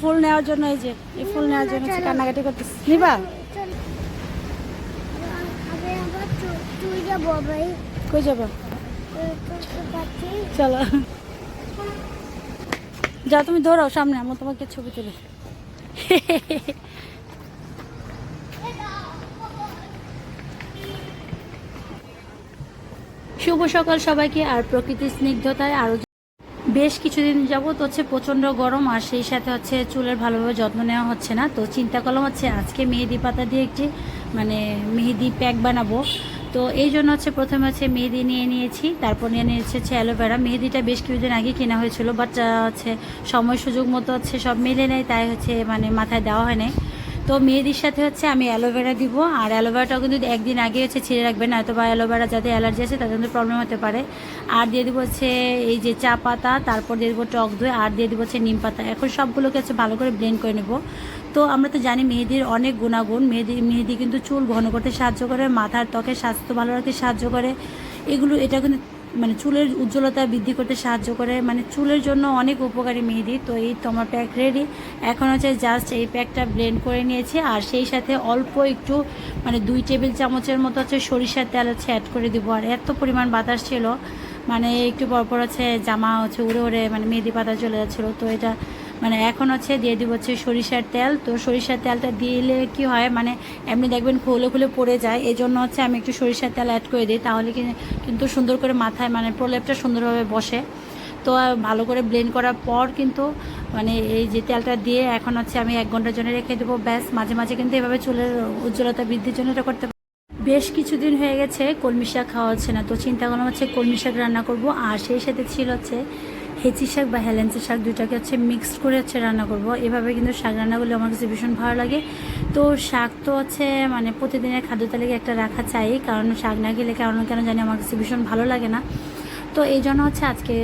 ফুল নেওয়ার জন্য এই ফুল নেওয়ার জন্য কান্নাকাটি করতেছি। নিবা? কই যাবো? চলো যাও, তুমি দৌড়াও সামনে, আমি তোমাকে ছবি তুলি। শুভ সকাল সবাইকে। আর প্রকৃতির স্নিগ্ধতায় আরো বেশ কিছুদিন যাবত হচ্ছে প্রচণ্ড গরম, আর সেই সাথে হচ্ছে চুলের ভালোভাবে যত্ন নেওয়া হচ্ছে না। তো চিন্তা করলাম হচ্ছে আজকে মেহেদি পাতা দিয়ে একটি মেহেদি প্যাক বানাবো। তো এই জন্য হচ্ছে প্রথমে হচ্ছে মেহেদি নিয়ে নিয়েছি, তারপর নিয়ে নিয়েছি হচ্ছে অ্যালোভেরা। মেহেদিটা বেশ কিছুদিন আগে কেনা হয়েছিল, বাট হচ্ছে সময় সুযোগ মতো হচ্ছে সব মেলে নেয়, তাই হচ্ছে মাথায় দেওয়া হয় নাই। তো মেহেদির সাথে হচ্ছে আমি অ্যালোভেরা দিব, আর অ্যালোভেরাটাও কিন্তু একদিন আগে হচ্ছে ছিঁড়ে রাখবেন, হয়তো বা অ্যালোভেরা যাতে অ্যালার্জি আছে তাদের কিন্তু প্রবলেম হতে পারে। আর দিয়ে দিব হচ্ছে এই যে চা পাতা, তারপর দিয়ে দিব টক দই, আর দিয়ে দিব হচ্ছে নিম পাতা। এখন সবগুলোকে হচ্ছে ভালো করে ব্লেন্ড করে নেব। তো আমরা তো জানি মেহেদির অনেক গুণাগুণ। মেহেদি কিন্তু চুল ঘন করতে সাহায্য করে, মাথার ত্বকের স্বাস্থ্য ভালো রাখতে সাহায্য করে। এটা কিন্তু চুলের উজ্জ্বলতা বৃদ্ধি করতে সাহায্য করে, চুলের জন্য অনেক উপকারী মেহেদি। তো এই তোমার প্যাক রেডি। এখন হচ্ছে জাস্ট এই প্যাকটা ব্লেন্ড করে নিয়েছি, আর সেই সাথে অল্প একটু 2 টেবিল চামচের মতো হচ্ছে সরিষার তেল হচ্ছে অ্যাড করে দিব। আর এত পরিমাণ বাতাস ছিল, একটু পরপর হচ্ছে জামা হচ্ছে উড়ে উড়ে মেহেদি পাতা চলে যাচ্ছিলো। তো এটা এখন হচ্ছে দিয়ে দিব হচ্ছে সরিষার তেল। তো সরিষার তেলটা দিলে কি হয়, এমনি দেখবেন খুলে খুলে পড়ে যায়, এই জন্য হচ্ছে আমি একটু সরিষার তেল অ্যাড করে দিই, তাহলে কিন্তু সুন্দর করে মাথায় প্রলেপটা সুন্দরভাবে বসে। তো ভালো করে ব্লেন্ড করার পর কিন্তু এই যে তেলটা দিয়ে এখন হচ্ছে আমি 1 ঘন্টার জন্য রেখে দেবো। ব্যাস, মাঝে মাঝে কিন্তু এভাবে চুলের উজ্জ্বলতা বৃদ্ধির জন্য এটা করতে। বেশ কিছুদিন হয়ে গেছে কলমি শাক খাওয়া হচ্ছে না, তো চিন্তা করলাম হচ্ছে কলমি শাক রান্না করব। আর সেই সাথে ছিল হচ্ছে হেঁচি শাক বা হেলেঞ্চি শাক, দুইটাকে হচ্ছে মিক্সড করে হচ্ছে রান্না করব। এভাবে কিন্তু শাক রান্না করলে আমার কাছে ভীষণ ভালো লাগে। তো শাক তো হচ্ছে প্রতিদিনের খাদ্য তালিকায় একটা রাখা চাই, কারণ শাক না খেলে কেন জানি আমার কাছে ভীষণ ভালো লাগে না। তো এই জন্য হচ্ছে আজকে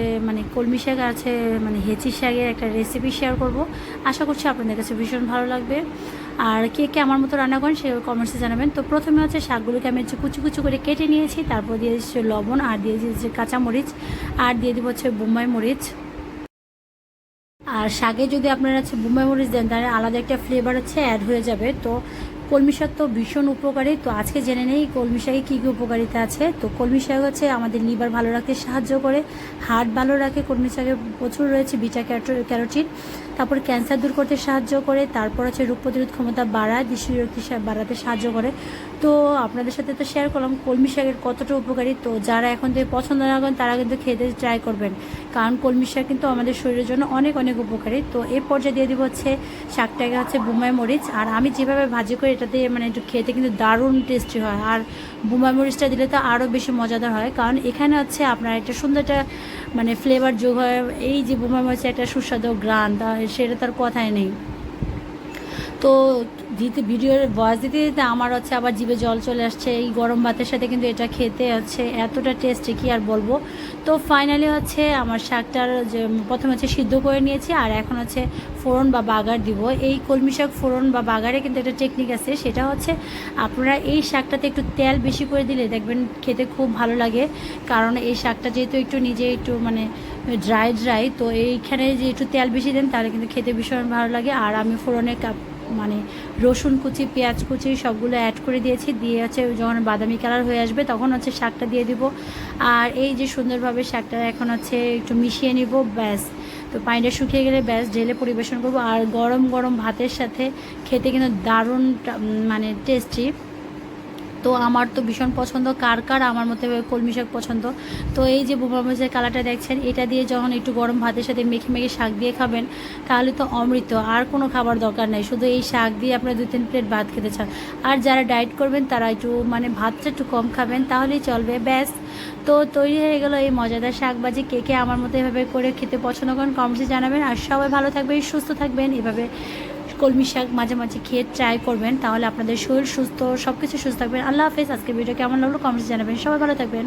কলমি শাক আছে হেঁচি শাকের একটা রেসিপি শেয়ার করব। আশা করছি আপনাদের কাছে ভীষণ ভালো লাগবে। আর কে কে আমার মতো রান্না করেন সে কমেন্টসে জানাবেন। তো প্রথমে হচ্ছে শাকগুলোকে আমি হচ্ছে কুচু কুচু করে কেটে নিয়েছি, তারপর দিয়ে দিচ্ছি লবণ, আর দিয়ে দিচ্ছি কাঁচামরিচ, আর দিয়ে দিব হচ্ছে বোম্বাই মরিচ। আর শাকে যদি আপনারা হচ্ছে বোম্বাই মরিচ দেন তাহলে আলাদা একটা ফ্লেভার হচ্ছে অ্যাড হয়ে যাবে। তো কলমি শাক তো ভীষণ উপকারী। তো আজকে জেনে নেই কলমি শাকে কী কী উপকারিতা আছে। তো কলমি শাক হচ্ছে আমাদের লিভার ভালো রাখতে সাহায্য করে, হার্ট ভালো রাখে। কলমি শাকে প্রচুর রয়েছে বিটা ক্যারোটিন। তারপর ক্যান্সার দূর করতে সাহায্য করে, তারপর হচ্ছে রোগ প্রতিরোধ ক্ষমতা বাড়ায়, দৃষ্টিশক্তি বাড়াতে সাহায্য করে। তো আপনাদের সাথে তো শেয়ার করলাম কলমি শাকের কতটা উপকারী। তো যারা এখন থেকে পছন্দ না করেন তারা কিন্তু খেতে ট্রাই করবেন, কারণ কলমি শাক কিন্তু আমাদের শরীরের জন্য অনেক অনেক উপকারী। তো এই পর্যায়ে দিয়ে দিব হচ্ছে শাকটাকে হচ্ছে বোম্বাই মরিচ। আর আমি যেভাবে ভাজি করি এটাতে একটু খেতে কিন্তু দারুণ টেস্টি হয়, আর বোম্বাই মরিচটা দিলে তো আরও বেশি মজাদার হয়, কারণ এখানে হচ্ছে আপনার একটা সুন্দর একটা ফ্লেভার যোগ হয়। এই যে বোম্বাই মরিচের একটা সুস্বাদু গ্রান, সেটা তার কথাই নেই। তো ভিডিওর ভয়েস দিতে দিতে আমার হচ্ছে আবার জিভে জল চলে আসছে। এই গরম ভাতের সাথে কিন্তু এটা খেতে হচ্ছে এতটা টেস্টি কি আর বলবো। তো ফাইনালি হচ্ছে আমার শাকটার যে প্রথমে হচ্ছে সিদ্ধ করে নিয়েছি, আর এখন হচ্ছে ফোড়ন বা বাগার দিব। এই কলমি শাক ফোড়ন বা বাগারে কিন্তু একটা টেকনিক আছে, সেটা হচ্ছে আপনারা এই শাকটাতে একটু তেল বেশি করে দিলে দেখবেন খেতে খুব ভালো লাগে, কারণ এই শাকটা যেহেতু একটু নিজে একটু ড্রাই। তো এইখানে যে একটু তেল বেশি দেন তাহলে কিন্তু খেতে ভীষণ ভালো লাগে। আর আমি ফোড়নে রসুন কুচি, পেঁয়াজ কুচি সবগুলো অ্যাড করে দিয়েছি। দিয়ে হচ্ছে যখন বাদামি কালার হয়ে আসবে তখন হচ্ছে শাকটা দিয়ে দিব। আর এই যে সুন্দরভাবে শাকটা এখন হচ্ছে একটু মিশিয়ে নিব, ব্যাস। তো পানিটা শুকিয়ে গেলে ব্যাস ঢেলে পরিবেশন করব। আর গরম গরম ভাতের সাথে খেতে কিন্তু দারুণ টেস্টি। তো আমার তো ভীষণ পছন্দ। কার কার আমার মতো কলমি শাক পছন্দ। তো এই যে বোম্বাই মরিচের কালারটা দেখছেন, এটা দিয়ে যখন একটু গরম ভাতের সাথে মেখে মেখে শাক দিয়ে খাবেন তাহলে তো অমৃত। আর কোনো খাবার দরকার নেই, শুধু এই শাক দিয়ে আপনারা 2-3 প্লেট ভাত খেতে চান। আর যারা ডায়েট করবেন তারা একটু ভাতটা একটু কম খাবেন তাহলেই চলবে, ব্যাস। তো তৈরি হয়ে গেল এই মজাদার শাকবাজি। কে কে আমার মতো এভাবে করে খেতে পছন্দ করেন কমেন্টসে জানাবেন। আর সবাই ভালো থাকবেন, সুস্থ থাকবেন। এভাবে কলমি শাক মাঝে মাঝে খেয়ে ট্রাই করবেন, তাহলে আপনাদের শরীর সুস্থ, সব কিছু সুস্থ থাকবেন। আল্লাহ হাফেজ। আজকে ভিডিও কেমন লাগলো কমেন্টসে জানাবেন। সবাই ভালো থাকবেন।